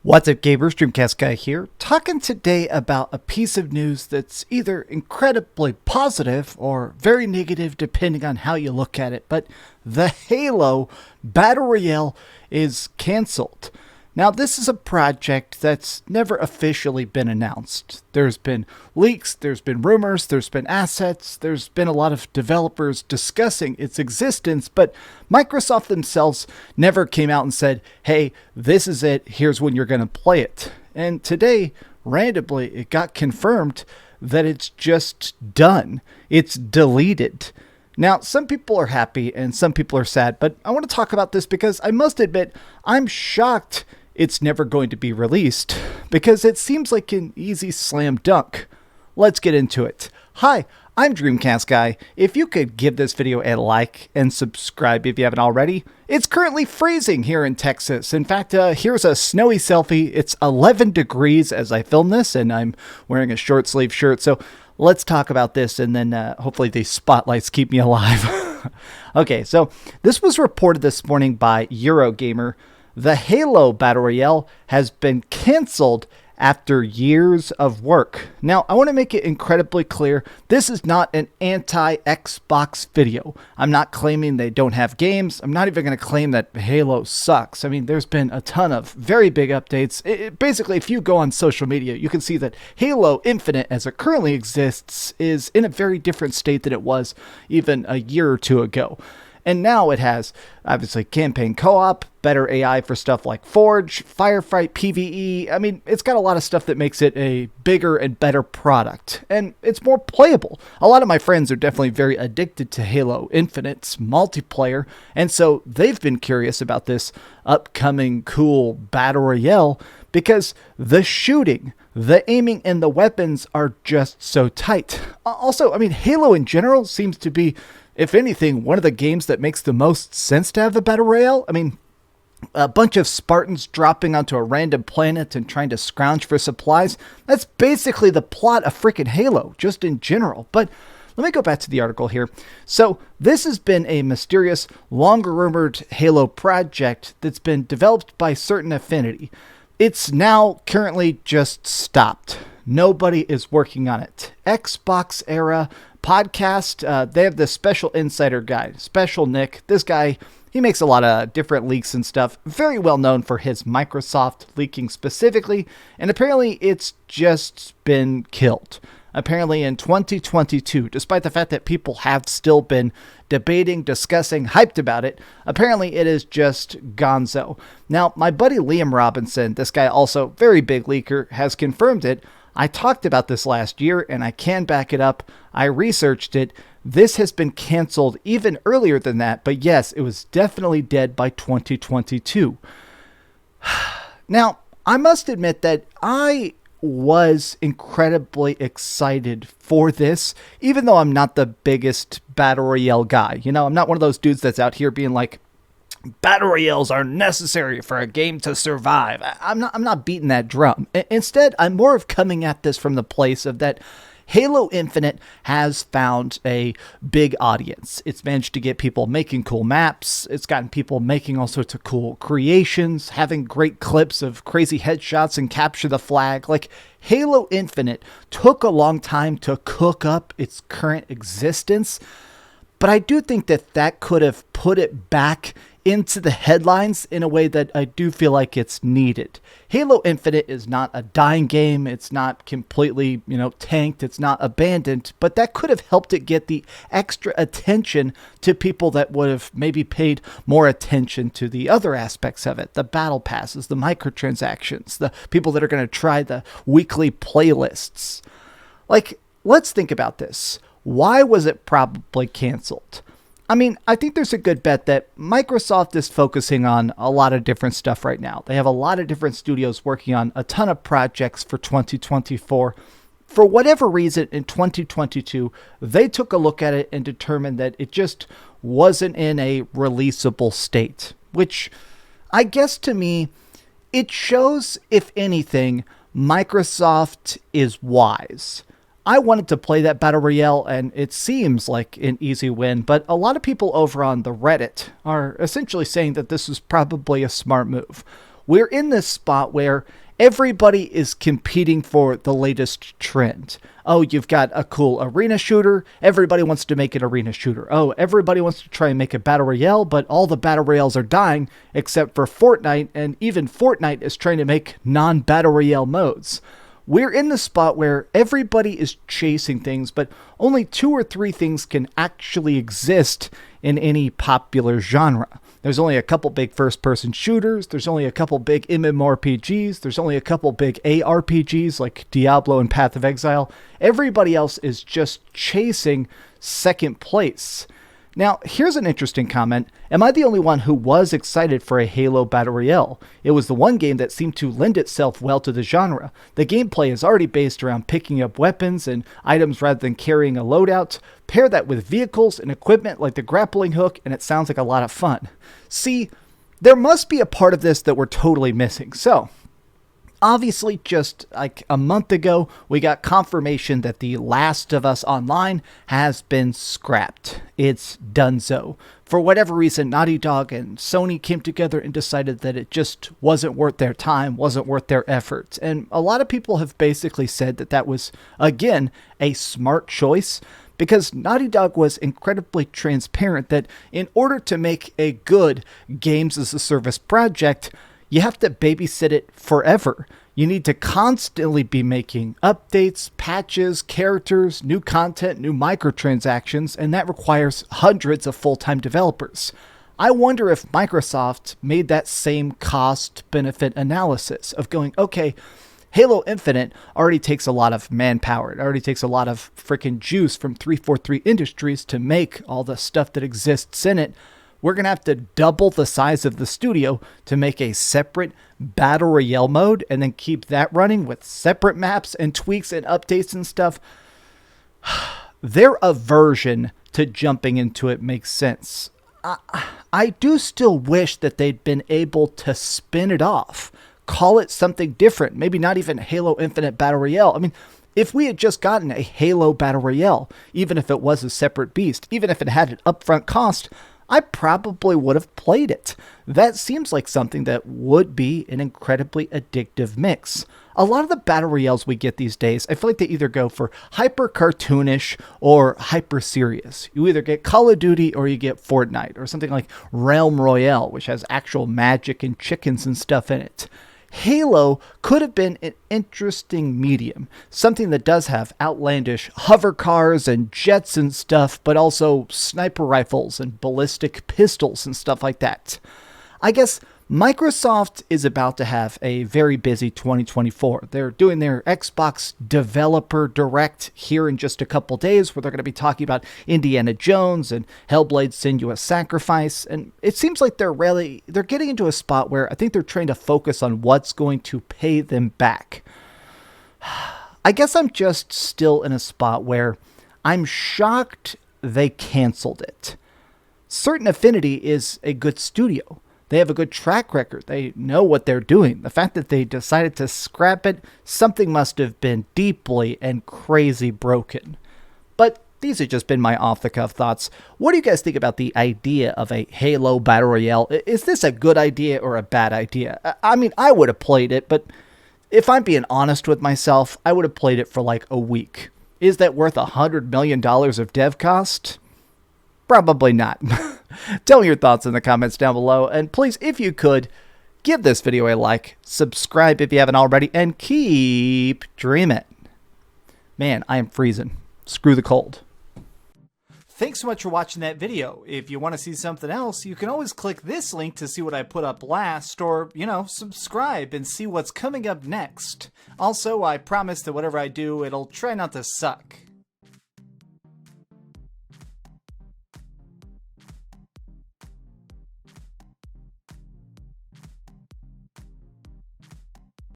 What's up, gamers? DreamcastGuy here, talking today about a piece of news that's either incredibly positive or very negative depending on how you look at it, but the Halo Battle Royale is cancelled. Now, this is a project that's never officially been announced. There's been leaks, there's been rumors, there's been assets, there's been a lot of developers discussing its existence, but Microsoft themselves never came out and said, hey, this is it, here's when you're going to play it. And today, randomly, it got confirmed that it's just done. It's deleted. Now, some people are happy and some people are sad, but I want to talk about this because I must admit, I'm shocked it's never going to be released because it seems like an easy slam dunk. Let's get into it. Hi, I'm DreamcastGuy. If you could give this video a like and subscribe if you haven't already. It's currently freezing here in Texas. In fact, here's a snowy selfie. It's 11 degrees as I film this, and I'm wearing a short sleeve shirt. So let's talk about this, and then hopefully these spotlights keep me alive. Okay, so this was reported this morning by Eurogamer. The Halo Battle Royale has been canceled after years of work. Now, I want to make it incredibly clear, this is not an anti-Xbox video. I'm not claiming they don't have games. I'm not even going to claim that Halo sucks. I mean, there's been a ton of very big updates. Basically, if you go on social media, you can see that Halo Infinite, as it currently exists, is in a very different state than it was even a year or two ago. And now it has, obviously, campaign co-op, better AI for stuff like Forge, Firefight, PvE. I mean, it's got a lot of stuff that makes it a bigger and better product. And it's more playable. A lot of my friends are definitely very addicted to Halo Infinite's multiplayer. And so they've been curious about this upcoming cool Battle Royale because the shooting, the aiming, and the weapons are just so tight. Also, I mean, Halo in general seems to be, if anything, one of the games that makes the most sense to have a Battle Royale. I mean, a bunch of Spartans dropping onto a random planet and trying to scrounge for supplies. That's basically the plot of freaking Halo, just in general. But let me go back to the article here. So this has been a mysterious, long-rumored Halo project that's been developed by Certain Affinity. It's now currently just stopped. Nobody is working on it. Xbox era podcast, they have this special insider guy, Special Nick. This guy, he makes a lot of different leaks and stuff. Very well known for his Microsoft leaking specifically. And apparently it's just been killed. Apparently in 2022, despite the fact that people have still been debating, discussing, hyped about it, apparently it is just gonzo. Now, my buddy Liam Robinson, this guy also very big leaker, has confirmed it. I talked about this last year, and I can back it up. I researched it. This has been canceled even earlier than that, but yes, it was definitely dead by 2022. Now, I must admit that I was incredibly excited for this, even though I'm not the biggest Battle Royale guy. You know, I'm not one of those dudes that's out here being like, Battle Royales are necessary for a game to survive. I'm not beating that drum. Instead, I'm more of coming at this from the place of that Halo Infinite has found a big audience. It's managed to get people making cool maps. It's gotten people making all sorts of cool creations, having great clips of crazy headshots and capture the flag. Like, Halo Infinite took a long time to cook up its current existence, but I do think that that could have put it back into the headlines in a way that I do feel like it's needed. Halo Infinite is not a dying game. It's not completely, tanked. It's not abandoned, but that could have helped it get the extra attention to people that would have maybe paid more attention to the other aspects of it. The battle passes, the microtransactions, the people that are going to try the weekly playlists. Like, let's think about this. Why was it probably canceled? I mean, I think there's a good bet that Microsoft is focusing on a lot of different stuff right now. They have a lot of different studios working on a ton of projects for 2024. For whatever reason, in 2022, they took a look at it and determined that it just wasn't in a releasable state, which I guess to me, it shows, if anything, Microsoft is wise. I wanted to play that Battle Royale, and it seems like an easy win, but a lot of people over on the Reddit are essentially saying that this was probably a smart move. we're in this spot where everybody is competing for the latest trend. Oh, you've got a cool arena shooter. Everybody wants to make an arena shooter. Oh, everybody wants to try and make a battle royale, but all the battle royales are dying except for Fortnite, and even Fortnite is trying to make non-battle royale modes. We're in the spot where everybody is chasing things, but only 2 or 3 things can actually exist in any popular genre. There's only a couple big first-person shooters, there's only a couple big MMORPGs, there's only a couple big ARPGs like Diablo and Path of Exile. Everybody else is just chasing second place. Now, here's an interesting comment. Am I the only one who was excited for a Halo Battle Royale? It was the one game that seemed to lend itself well to the genre. The gameplay is already based around picking up weapons and items rather than carrying a loadout. Pair that with vehicles and equipment like the grappling hook, and it sounds like a lot of fun. See, there must be a part of this that we're totally missing. So, obviously, just like a month ago, we got confirmation that The Last of Us Online has been scrapped. It's donezo. For whatever reason, Naughty Dog and Sony came together and decided that it just wasn't worth their time, wasn't worth their efforts. And a lot of people have basically said that that was, again, a smart choice, because Naughty Dog was incredibly transparent that in order to make a good games-as-a-service project, you have to babysit it forever. You need to constantly be making updates, patches, characters, new content, new microtransactions, and that requires hundreds of full-time developers. I wonder if Microsoft made that same cost-benefit analysis of going, okay, Halo Infinite already takes a lot of manpower. It already takes a lot of freaking juice from 343 Industries to make all the stuff that exists in it. We're going to have to double the size of the studio to make a separate Battle Royale mode and then keep that running with separate maps and tweaks and updates and stuff. Their aversion to jumping into it makes sense. I do still wish that they'd been able to spin it off. Call it something different. Maybe not even Halo Infinite Battle Royale. I mean, if we had just gotten a Halo Battle Royale, even if it was a separate beast, even if it had an upfront cost, I probably would have played it. That seems like something that would be an incredibly addictive mix. A lot of the battle royales we get these days, I feel like they either go for hyper cartoonish or hyper serious. You either get Call of Duty or you get Fortnite, or something like Realm Royale, which has actual magic and chickens and stuff in it. Halo could have been an interesting medium, something that does have outlandish hover cars and jets and stuff, but also sniper rifles and ballistic pistols and stuff like that. I guess Microsoft is about to have a very busy 2024. They're doing their Xbox Developer Direct here in just a couple days, where they're going to be talking about Indiana Jones and Hellblade: Senua's Sacrifice. And it seems like they're getting into a spot where I think they're trying to focus on what's going to pay them back. I guess I'm just still in a spot where I'm shocked they canceled it. Certain Affinity is a good studio. They have a good track record. They know what they're doing. The fact that they decided to scrap it, something must have been deeply and crazy broken. But these have just been my off-the-cuff thoughts. What do you guys think about the idea of a Halo Battle Royale? Is this a good idea or a bad idea? I mean, I would have played it, but if I'm being honest with myself, I would have played it for like a week. Is that worth $100 million of dev cost? Probably not. Tell me your thoughts in the comments down below, and please, if you could, give this video a like, subscribe if you haven't already, and keep dreaming. Man, I am freezing. Screw the cold. Thanks so much for watching that video. If you want to see something else, you can always click this link to see what I put up last, or, subscribe and see what's coming up next. Also, I promise that whatever I do, it'll try not to suck.